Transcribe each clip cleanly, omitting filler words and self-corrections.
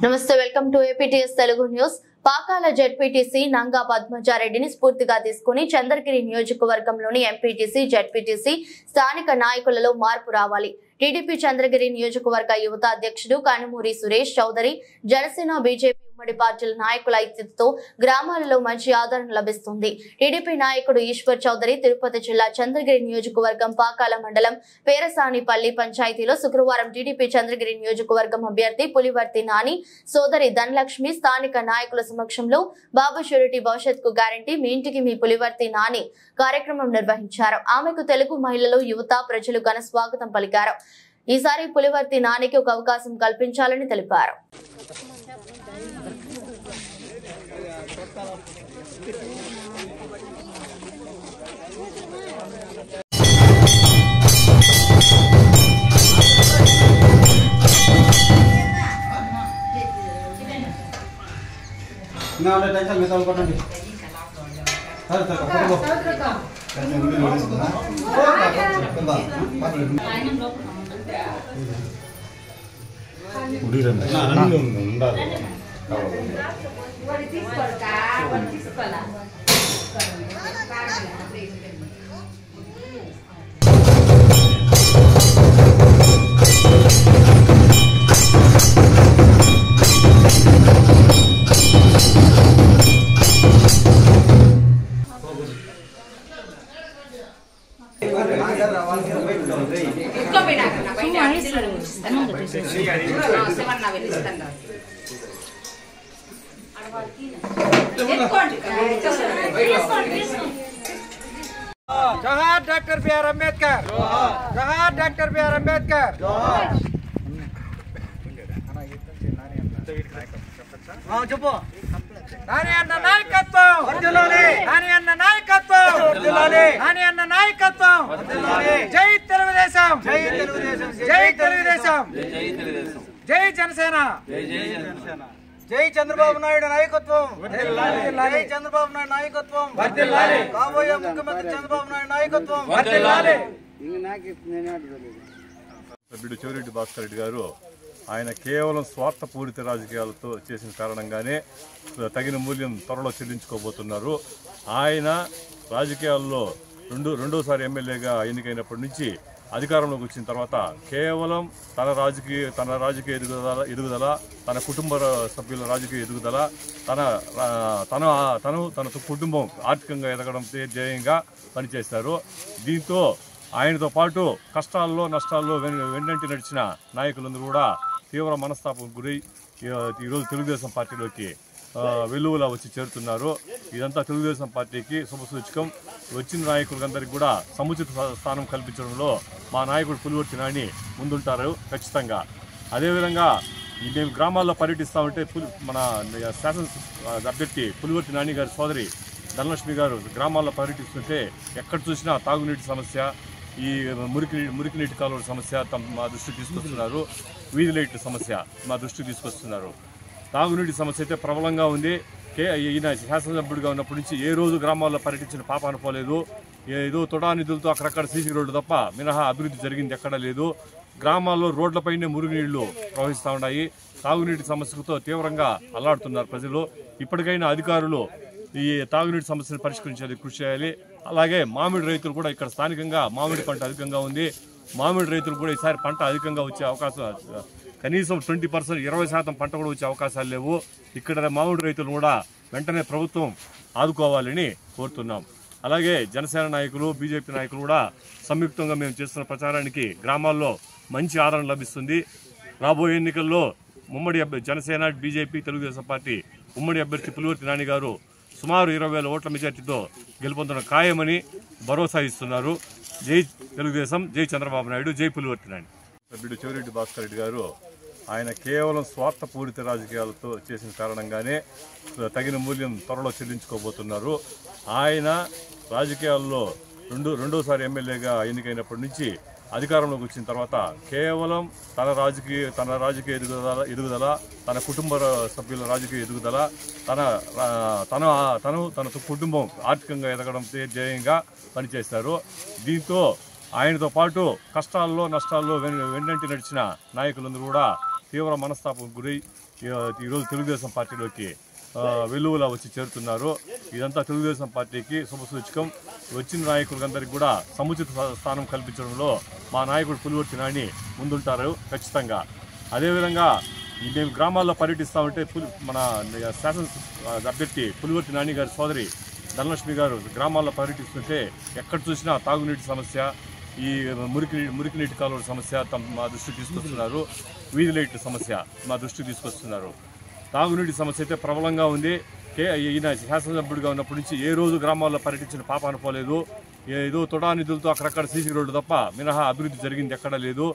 నమస్తే welcome to APTS Telugu news. Pakala ZPTC నంగా పద్మజారెడ్డిని స్ఫూర్తిగా తీసుకుని చంద్రగిరి నియోజకవర్గంలోని ఎంపీటీసీ జెడ్పీటీసీ స్థానిక నాయకులలో మార్పు రావాలి. టీడీపీ చంద్రగిరి నియోజకవర్గ యువత అధ్యక్షుడు కనుమూరి సురేష్ చౌదరి, జనసేన బీజేపీ ఉమ్మడి పార్టీల నాయకుల ఐక్యతతో గ్రామాలలో మంచి ఆదరణ లభిస్తుంది. టీడీపీ నాయకుడు ఈశ్వర్ చౌదరి తిరుపతి జిల్లా చంద్రగిరి నియోజకవర్గం పాకాల మండలం పేరసానిపల్లి పంచాయతీలో శుక్రవారం టీడీపీ చంద్రగిరి నియోజకవర్గం అభ్యర్థి పులివర్తి నాని సోదరి ధనలక్ష్మి స్థానిక నాయకుల సమక్షంలో బాబు షూరిటీ భవిష్యత్కు గ్యారంటీ మీ ఇంటికి మీ పులివర్తి నాని కార్యక్రమం నిర్వహించారు. ఆమెకు తెలుగు మహిళలు, యువత, ప్రజలు ఘన స్వాగతం పలికారు. ఈసారి పులివర్తి నానికి ఒక అవకాశం కల్పించాలని తెలిపారు. जोहार डॉक्टर बी आर अंबेडकर, जोहार डॉक्टर बी आर अंबेडकर। చెప్పు నాని అన్న నాయకత్వం వర్ధిల్లాలి, నాని అన్న నాయకత్వం వర్ధిల్లాలి, నాని అన్న నాయకత్వం వర్ధిల్లాలి. జై తెలుగుదేశం, జై తెలుగుదేశం, జై తెలుగుదేశం, జై తెలుగుదేశం, జై జనసేన, జై జనసేన, జై చంద్రబాబు నాయుడు నాయకత్వం వర్ధిల్లాలి, జై చంద్రబాబు నాయుడు నాయకత్వం వర్ధిల్లాలి, కాబోయే ముఖ్యమంత్రి చంద్రబాబు నాయుడు నాయకత్వం వర్ధిల్లాలి. సభ్యుడు చెవిరెడ్డి భాస్కర్ రెడ్డి గారు ఆయన కేవలం స్వార్థపూరిత రాజకీయాలతో చేసిన కారణంగానే తగిన మూల్యం త్వరలో చెల్లించుకోబోతున్నారు. ఆయన రాజకీయాల్లో రెండోసారి ఎమ్మెల్యేగా ఎన్నికైనప్పటి నుంచి అధికారంలోకి వచ్చిన తర్వాత కేవలం తన రాజకీయ ఎదుగుదల, తన కుటుంబ సభ్యుల రాజకీయ ఎదుగుదల, తన కుటుంబం ఆర్థికంగా ఎదగడం ధ్యేయంగా పనిచేశారు. దీంతో ఆయనతో పాటు కష్టాల్లో నష్టాల్లో వెన్నంటి నడిచిన నాయకులందరూ కూడా తీవ్ర మనస్తాపం గురై ఈరోజు తెలుగుదేశం పార్టీలోకి వెలువలా వచ్చి చేరుతున్నారు. ఇదంతా తెలుగుదేశం పార్టీకి శుభసూచకం. వచ్చిన నాయకులందరికీ కూడా సముచిత స్థానం కల్పించడంలో మా నాయకుడు పులివర్తి నాని ముందుంటారు ఖచ్చితంగా. అదేవిధంగా మేము గ్రామాల్లో పర్యటిస్తామంటే మన శాసన అభ్యర్థి పులివర్తి నాని గారి సోదరి ధనలక్ష్మి గారు గ్రామాల్లో పర్యటిస్తుంటే ఎక్కడ చూసినా తాగునీటి సమస్య, ఈ మురికి నీటి కాలువల సమస్య మా దృష్టికి తీసుకొస్తున్నారు. వీధి లైట్ల సమస్య మా దృష్టికి తీసుకొస్తున్నారు. తాగునీటి సమస్య అయితే ప్రబలంగా ఉంది. ఈయన శాసనసభ్యుడిగా ఉన్నప్పటి నుంచి ఏ రోజు గ్రామాల్లో పర్యటించిన పాప అనుకోలేదు. ఏదో తొడా నిధులతో అక్కడక్కడ సీసీ రోడ్లు తప్ప మినహా అభివృద్ధి జరిగింది ఎక్కడా లేదు. గ్రామాల్లో రోడ్లపైనే మురుగునీళ్లు ప్రవహిస్తూ ఉన్నాయి. తాగునీటి సమస్యలతో తీవ్రంగా అల్లాడుతున్నారు ప్రజలు. ఇప్పటికైనా అధికారులు ఈ తాగునీటి సమస్యను పరిష్కరించేందుకు కృషి చేయాలి. అలాగే మామిడి రైతులు కూడా ఇక్కడ స్థానికంగా మామిడి పంట అధికంగా ఉంది. మామిడి రైతులు కూడా ఈసారి పంట అధికంగా వచ్చే అవకాశం, కనీసం 20%, 20% పంట కూడా వచ్చే అవకాశాలు లేవు. ఇక్కడ మామిడి రైతులు కూడా వెంటనే ప్రభుత్వం ఆదుకోవాలని కోరుతున్నాం. అలాగే జనసేన నాయకులు, బీజేపీ నాయకులు కూడా సంయుక్తంగా మేము చేస్తున్న ప్రచారానికి గ్రామాల్లో మంచి ఆదరణ లభిస్తుంది. రాబోయే ఎన్నికల్లో ఉమ్మడి జనసేన, బీజేపీ, తెలుగుదేశం పార్టీ ఉమ్మడి అభ్యర్థి పులివర్తి నాని గారు సుమారు 20,000 ఓట్ల మెజార్టీతో గెలుపొందడం ఖాయమని భరోసా ఇస్తున్నారు. జై తెలుగుదేశం, జై చంద్రబాబు నాయుడు, జై పులివర్తి నాని. సభ్యుడు చెవిరెడ్డి భాస్కర్ రెడ్డి గారు ఆయన కేవలం స్వార్థపూరిత రాజకీయాలతో చేసిన కారణంగానే తగిన మూల్యం త్వరలో చెల్లించుకోబోతున్నారు. ఆయన రాజకీయాల్లో రెండోసారి ఎమ్మెల్యేగా ఎన్నికైనప్పటి నుంచి అధికారంలోకి వచ్చిన తర్వాత కేవలం తన రాజకీయ ఎదుగుదల, తన కుటుంబ సభ్యుల రాజకీయ ఎదుగుదల, తన కుటుంబం ఆర్థికంగా ఎదగడం ధ్యేయంగా పనిచేశారు. దీంతో ఆయనతో పాటు కష్టాల్లో నష్టాల్లో వెన్నంటి నడిచిన నాయకులందరూ కూడా తీవ్ర మనస్తాపం గురై ఈరోజు తెలుగుదేశం పార్టీలోకి వెలుగులా వచ్చి చేరుతున్నారు. ఇదంతా తెలుగుదేశం పార్టీకి శుభసూచకం. వచ్చిన నాయకులందరికీ కూడా సముచిత స్థానం కల్పించడంలో మా నాయకుడు పులివర్తి నాని ముందుంటారు ఖచ్చితంగా. అదేవిధంగా మేము గ్రామాల్లో పర్యటిస్తామంటే మన శాసన అభ్యర్థి పులివర్తి నాని గారి సోదరి ధనలక్ష్మి గారు గ్రామాల్లో పర్యటిస్తుంటే ఎక్కడ చూసినా తాగునీటి సమస్య, ఈ మురికి నీటి కాలువల సమస్య మా దృష్టికి తీసుకొస్తున్నారు. వీధి లైట్ల సమస్య మా దృష్టికి తీసుకొస్తున్నారు. తాగునీటి సమస్య అయితే ప్రబలంగా ఉంది. ఈయన శాసనసభ్యుడిగా ఉన్నప్పటి నుంచి ఏ రోజు గ్రామాల్లో పర్యటించిన పాప అనుకోలేదు. ఏదో తొడా నిధులతో అక్కడక్కడ సీసీ రోడ్లు తప్ప మినహా అభివృద్ధి జరిగింది ఎక్కడా లేదు.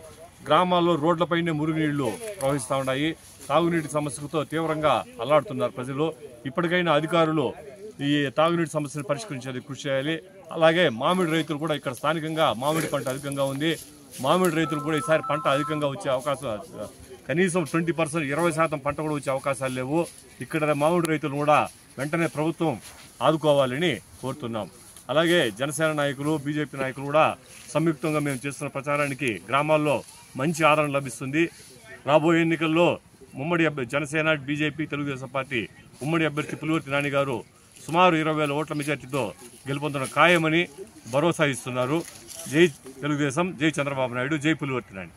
గ్రామాల్లో రోడ్లపైనే మురుగునీళ్లు ప్రవహిస్తూ ఉన్నాయి. తాగునీటి సమస్యలతో తీవ్రంగా అల్లాడుతున్నారు ప్రజలు. ఇప్పటికైనా అధికారులు ఈ తాగునీటి సమస్యను పరిష్కరించేందుకు కృషి చేయాలి. అలాగే మామిడి రైతులు కూడా ఇక్కడ స్థానికంగా మామిడి పంట అధికంగా ఉంది. మామిడి రైతులు కూడా ఈసారి పంట అధికంగా వచ్చే అవకాశం కనీసం 20%, 20% పంట కూడా వచ్చే అవకాశాలు లేవు. ఇక్కడ మామిడి రైతులు కూడా వెంటనే ప్రభుత్వం ఆదుకోవాలని కోరుతున్నాం. అలాగే జనసేన నాయకులు, బీజేపీ నాయకులు కూడా సంయుక్తంగా మేము చేస్తున్న ప్రచారానికి గ్రామాల్లో మంచి ఆదరణ లభిస్తుంది. రాబోయే ఎన్నికల్లో ఉమ్మడి జనసేన, బీజేపీ, తెలుగుదేశం పార్టీ ఉమ్మడి అభ్యర్థి పులివర్తి నాని గారు సుమారు 20,000 ఓట్ల మెజార్టీతో గెలుపొందడం ఖాయమని భరోసా ఇస్తున్నారు. జై తెలుగుదేశం, జై చంద్రబాబు నాయుడు, జై పులివర్తి నాని.